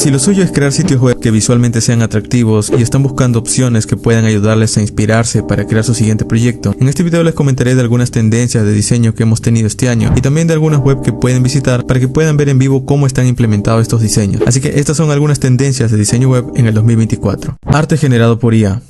Si lo suyo es crear sitios web que visualmente sean atractivos y están buscando opciones que puedan ayudarles a inspirarse para crear su siguiente proyecto, en este video les comentaré de algunas tendencias de diseño que hemos tenido este año y también de algunas web que pueden visitar para que puedan ver en vivo cómo están implementados estos diseños. Así que estas son algunas tendencias de diseño web en el 2024. Arte generado por IA.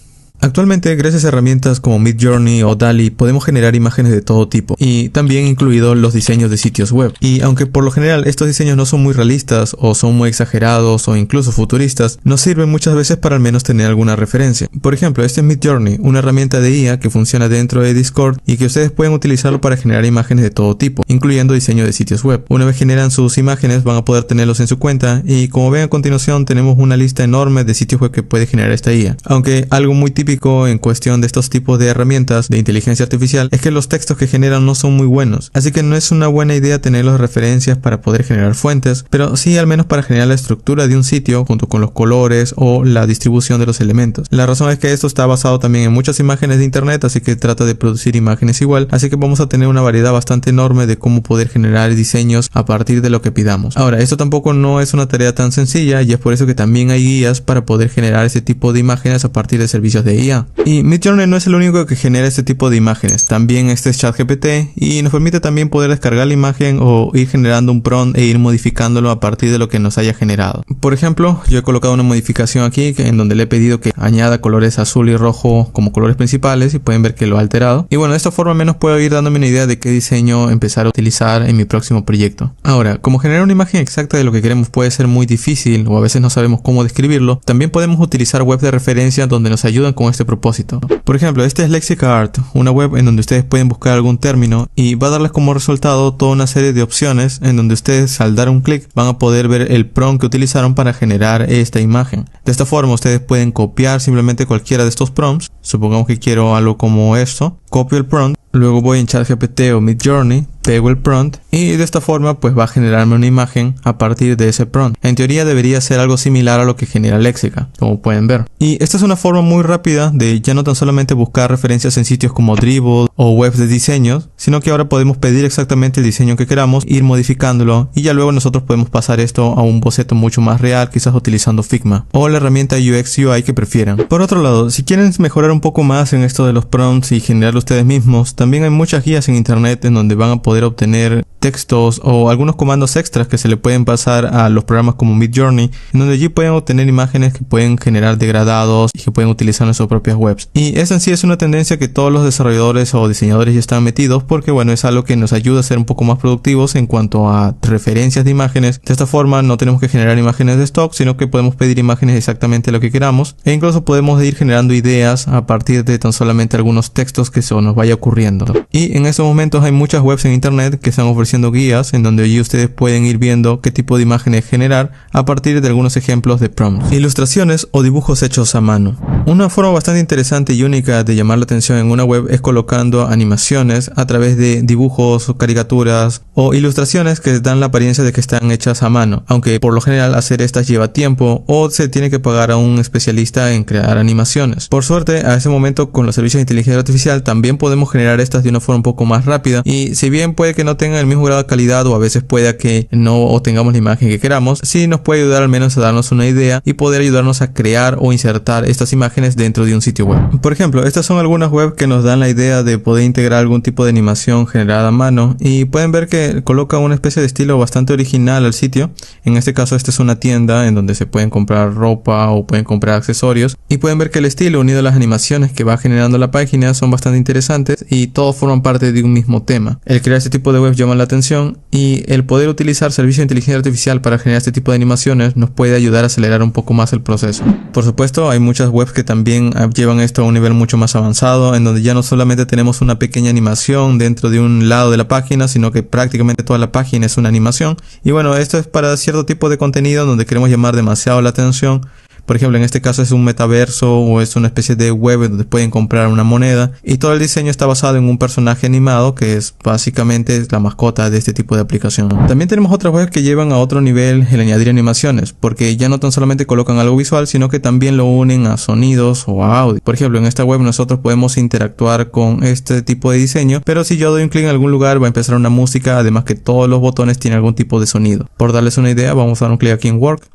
Actualmente, gracias a herramientas como Midjourney o DALL-E, podemos generar imágenes de todo tipo, y también incluidos los diseños de sitios web. Y aunque por lo general estos diseños no son muy realistas, o son muy exagerados, o incluso futuristas, nos sirven muchas veces para al menos tener alguna referencia. Por ejemplo, este es Midjourney, una herramienta de IA que funciona dentro de Discord y que ustedes pueden utilizarlo para generar imágenes de todo tipo, incluyendo diseño de sitios web. Una vez generan sus imágenes, van a poder tenerlos en su cuenta, y como ven a continuación, tenemos una lista enorme de sitios web que puede generar esta IA. Aunque algo muy típico en cuestión de estos tipos de herramientas de inteligencia artificial es que los textos que generan no son muy buenos, así que no es una buena idea tenerlos referencias para poder generar fuentes, pero sí al menos para generar la estructura de un sitio junto con los colores o la distribución de los elementos. La razón es que esto está basado también en muchas imágenes de internet, así que trata de producir imágenes igual, así que vamos a tener una variedad bastante enorme de cómo poder generar diseños a partir de lo que pidamos. Ahora, esto tampoco no es una tarea tan sencilla, y es por eso que también hay guías para poder generar ese tipo de imágenes a partir de servicios de IA. Y Midjourney no es el único que genera este tipo de imágenes, también este es ChatGPT, y nos permite también poder descargar la imagen o ir generando un prompt e ir modificándolo a partir de lo que nos haya generado. Por ejemplo, yo he colocado una modificación aquí en donde le he pedido que añada colores azul y rojo como colores principales, y pueden ver que lo ha alterado. Y bueno, de esta forma al menos puedo ir dándome una idea de qué diseño empezar a utilizar en mi próximo proyecto. Ahora, como generar una imagen exacta de lo que queremos puede ser muy difícil o a veces no sabemos cómo describirlo, también podemos utilizar webs de referencia donde nos ayudan con este propósito. Por ejemplo, este es LexicaArt, una web en donde ustedes pueden buscar algún término y va a darles como resultado toda una serie de opciones en donde ustedes al dar un clic van a poder ver el prompt que utilizaron para generar esta imagen. De esta forma ustedes pueden copiar simplemente cualquiera de estos prompts. Supongamos que quiero algo como esto, copio el prompt, luego voy en ChatGPT o Midjourney, pego el prompt y de esta forma pues va a generarme una imagen a partir de ese prompt. En teoría debería ser algo similar a lo que genera Lexica, como pueden ver. Y esta es una forma muy rápida de ya no tan solamente buscar referencias en sitios como Dribbble o webs de diseños, sino que ahora podemos pedir exactamente el diseño que queramos, ir modificándolo y ya luego nosotros podemos pasar esto a un boceto mucho más real, quizás utilizando Figma o la herramienta UX UI que prefieran. Por otro lado, si quieren mejorar un poco más en esto de los prompts y generarlo ustedes mismos, también hay muchas guías en internet en donde van a poder obtener textos o algunos comandos extras que se le pueden pasar a los programas como Midjourney, en donde allí pueden obtener imágenes que pueden generar degradados y que pueden utilizar en sus propias webs. Y esa en sí es una tendencia que todos los desarrolladores o diseñadores ya están metidos, porque bueno, es algo que nos ayuda a ser un poco más productivos en cuanto a referencias de imágenes. De esta forma no tenemos que generar imágenes de stock, sino que podemos pedir imágenes exactamente lo que queramos, e incluso podemos ir generando ideas a partir de tan solamente algunos textos que se nos vaya ocurriendo. Y en estos momentos hay muchas webs en internet que están ofreciendo guías en donde allí ustedes pueden ir viendo qué tipo de imágenes generar a partir de algunos ejemplos de prompts. Ilustraciones o dibujos hechos a mano. Una forma bastante interesante y única de llamar la atención en una web es colocando animaciones a través de dibujos o caricaturas o ilustraciones que dan la apariencia de que están hechas a mano, aunque por lo general hacer estas lleva tiempo o se tiene que pagar a un especialista en crear animaciones. Por suerte, a ese momento con los servicios de inteligencia artificial también podemos generar estas de una forma un poco más rápida, y si bien puede que no tengan el mismo grado de calidad o a veces pueda que no obtengamos la imagen que queramos, sí nos puede ayudar al menos a darnos una idea y poder ayudarnos a crear o insertar estas imágenes dentro de un sitio web. Por ejemplo, estas son algunas webs que nos dan la idea de poder integrar algún tipo de animación generada a mano, y pueden ver que coloca una especie de estilo bastante original al sitio. En este caso esta es una tienda en donde se pueden comprar ropa o pueden comprar accesorios, y pueden ver que el estilo unido a las animaciones que va generando la página son bastante interesantes y todos forman parte de un mismo tema. El crear este tipo de webs llama la atención, y el poder utilizar servicios de inteligencia artificial para generar este tipo de animaciones nos puede ayudar a acelerar un poco más el proceso. Por supuesto, hay muchas webs que también llevan esto a un nivel mucho más avanzado, en donde ya no solamente tenemos una pequeña animación dentro de un lado de la página, sino que prácticamente toda la página es una animación. Y bueno, esto es para cierto tipo de contenido donde queremos llamar demasiado la atención, Por ejemplo, en este caso es un metaverso o es una especie de web donde pueden comprar una moneda, y todo el diseño está basado en un personaje animado que es básicamente la mascota de este tipo de aplicación. También tenemos otras webs que llevan a otro nivel el añadir animaciones, porque ya no tan solamente colocan algo visual, sino que también lo unen a sonidos o a audio. Por ejemplo, en esta web nosotros podemos interactuar con este tipo de diseño, pero si yo doy un clic en algún lugar va a empezar una música, además que todos los botones tienen algún tipo de sonido. Por darles una idea, vamos a dar un clic aquí en Work.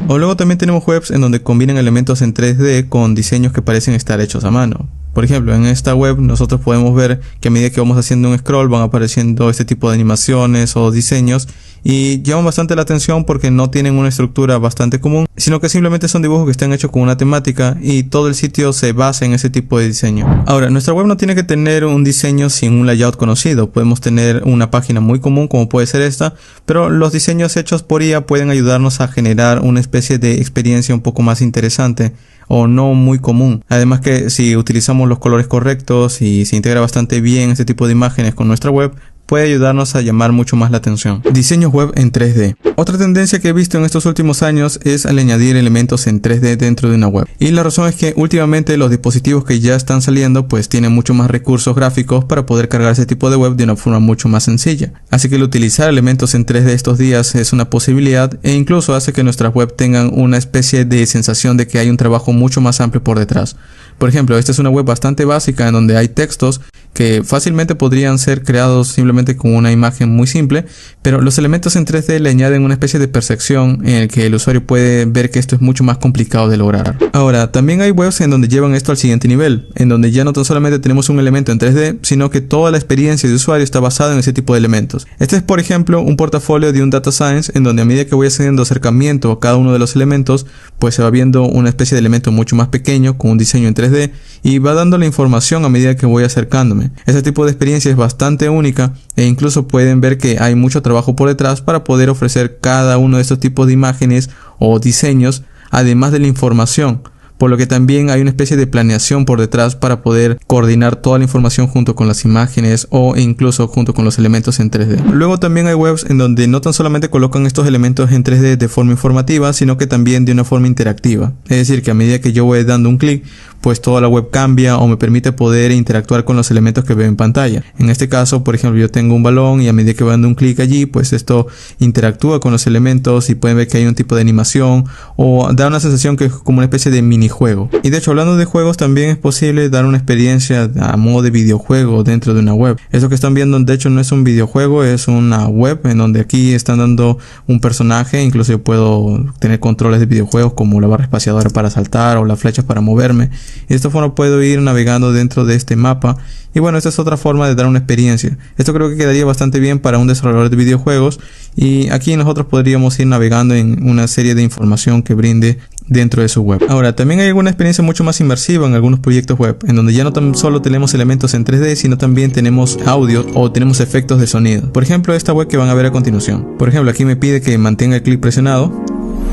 O luego también tenemos webs en donde combinan elementos en 3D con diseños que parecen estar hechos a mano. Por ejemplo, en esta web nosotros podemos ver que a medida que vamos haciendo un scroll van apareciendo este tipo de animaciones o diseños, y llaman bastante la atención porque no tienen una estructura bastante común, sino que simplemente son dibujos que están hechos con una temática y todo el sitio se basa en ese tipo de diseño. Ahora, nuestra web no tiene que tener un diseño sin un layout conocido. Podemos tener una página muy común como puede ser esta, pero los diseños hechos por IA pueden ayudarnos a generar una especie de experiencia un poco más interesante o no muy común. Además que si utilizamos los colores correctos y se integra bastante bien este tipo de imágenes con nuestra web, puede ayudarnos a llamar mucho más la atención. Diseños web en 3D. Otra tendencia que he visto en estos últimos años es al añadir elementos en 3D dentro de una web. Y la razón es que últimamente los dispositivos que ya están saliendo pues tienen mucho más recursos gráficos para poder cargar ese tipo de web de una forma mucho más sencilla. Así que el utilizar elementos en 3D estos días es una posibilidad, e incluso hace que nuestras web tengan una especie de sensación de que hay un trabajo mucho más amplio por detrás. Por ejemplo, esta es una web bastante básica en donde hay textos que fácilmente podrían ser creados simplemente con una imagen muy simple, pero los elementos en 3D le añaden una especie de percepción en el que el usuario puede ver que esto es mucho más complicado de lograr. Ahora, también hay webs en donde llevan esto al siguiente nivel, en donde ya no tan solamente tenemos un elemento en 3D, sino que toda la experiencia de usuario está basada en ese tipo de elementos. Este es, por ejemplo, un portafolio de un data science en donde a medida que voy haciendo acercamiento a cada uno de los elementos, pues se va viendo una especie de elemento mucho más pequeño con un diseño en 3D y va dando la información a medida que voy acercándome. Este tipo de experiencia es bastante única, e incluso pueden ver que hay mucho trabajo por detrás para poder ofrecer cada uno de estos tipos de imágenes o diseños, además de la información, por lo que también hay una especie de planeación por detrás para poder coordinar toda la información junto con las imágenes o incluso junto con los elementos en 3D. Luego también hay webs en donde no tan solamente colocan estos elementos en 3D de forma informativa, sino que también de una forma interactiva. Es decir, que a medida que yo voy dando un clic, pues toda la web cambia o me permite poder interactuar con los elementos que veo en pantalla. En este caso, por ejemplo, yo tengo un balón y a medida que voy dando un clic allí, pues esto interactúa con los elementos y pueden ver que hay un tipo de animación o da una sensación que es como una especie de minijuego. Y de hecho, hablando de juegos, también es posible dar una experiencia a modo de videojuego dentro de una web. Eso que están viendo, de hecho, no es un videojuego, es una web en donde aquí están dando un personaje. Incluso yo puedo tener controles de videojuegos como la barra espaciadora para saltar o las flechas para moverme. Y de esta forma puedo ir navegando dentro de este mapa. Y bueno, esta es otra forma de dar una experiencia. Esto creo que quedaría bastante bien para un desarrollador de videojuegos. Y aquí nosotros podríamos ir navegando en una serie de información que brinde dentro de su web. Ahora, también hay alguna experiencia mucho más inmersiva en algunos proyectos web, en donde ya no tan solo tenemos elementos en 3D, sino también tenemos audio o tenemos efectos de sonido. Por ejemplo, esta web que van a ver a continuación. Por ejemplo, aquí me pide que mantenga el clic presionado.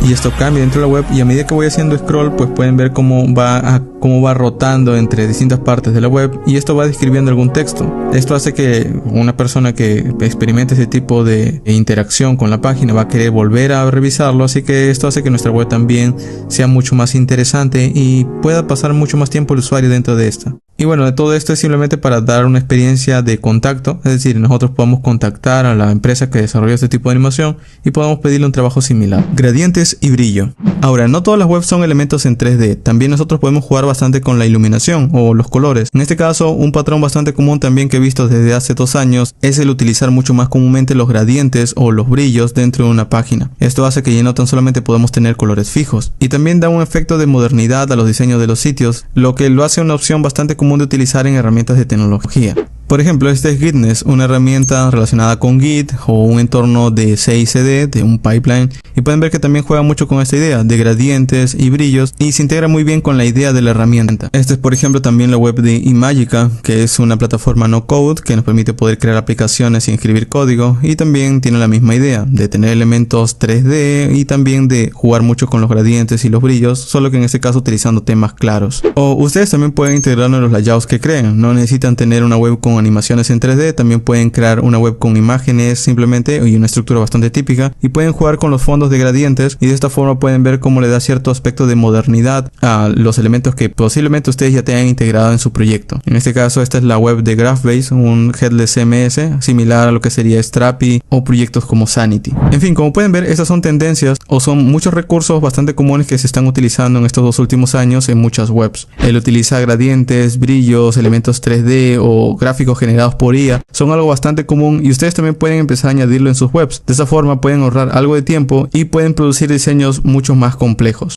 Y esto cambia dentro de la web, y a medida que voy haciendo scroll pues pueden ver cómo va rotando entre distintas partes de la web, y esto va describiendo algún texto. Esto hace que una persona que experimente ese tipo de interacción con la página va a querer volver a revisarlo, así que esto hace que nuestra web también sea mucho más interesante y pueda pasar mucho más tiempo el usuario dentro de esta. Y bueno, de todo esto es simplemente para dar una experiencia de contacto, es decir, nosotros podemos contactar a la empresa que desarrolló este tipo de animación y podemos pedirle un trabajo similar. Gradientes y brillo. Ahora, no todas las webs son elementos en 3D, también nosotros podemos jugar bastante con la iluminación o los colores. En este caso, un patrón bastante común también que he visto desde hace 2 años es el utilizar mucho más comúnmente los gradientes o los brillos dentro de una página. Esto hace que ya no tan solamente podemos tener colores fijos, y también da un efecto de modernidad a los diseños de los sitios, lo que lo hace una opción bastante común de utilizar en herramientas de tecnología. Por ejemplo, este es Gitness, una herramienta relacionada con Git o un entorno de CI/CD, de un pipeline, y pueden ver que también juega mucho con esta idea de gradientes y brillos y se integra muy bien con la idea de la herramienta. Este es por ejemplo también la web de Imagica, que es una plataforma no code que nos permite poder crear aplicaciones sin escribir código, y también tiene la misma idea de tener elementos 3D y también de jugar mucho con los gradientes y los brillos, solo que en este caso utilizando temas claros. O ustedes también pueden integrarlo en los layouts que creen, no necesitan tener una web con animaciones en 3D, también pueden crear una web con imágenes simplemente y una estructura bastante típica, y pueden jugar con los fondos de gradientes, y de esta forma pueden ver cómo le da cierto aspecto de modernidad a los elementos que posiblemente ustedes ya tengan integrado en su proyecto. En este caso esta es la web de GraphBase, un headless CMS similar a lo que sería Strapi o proyectos como Sanity. En fin, como pueden ver, estas son tendencias o son muchos recursos bastante comunes que se están utilizando en estos 2 últimos años en muchas webs. El utilizar gradientes, brillos, elementos 3D o gráficos generados por IA son algo bastante común, y ustedes también pueden empezar a añadirlo en sus webs. De esa forma pueden ahorrar algo de tiempo y pueden producir diseños mucho más complejos.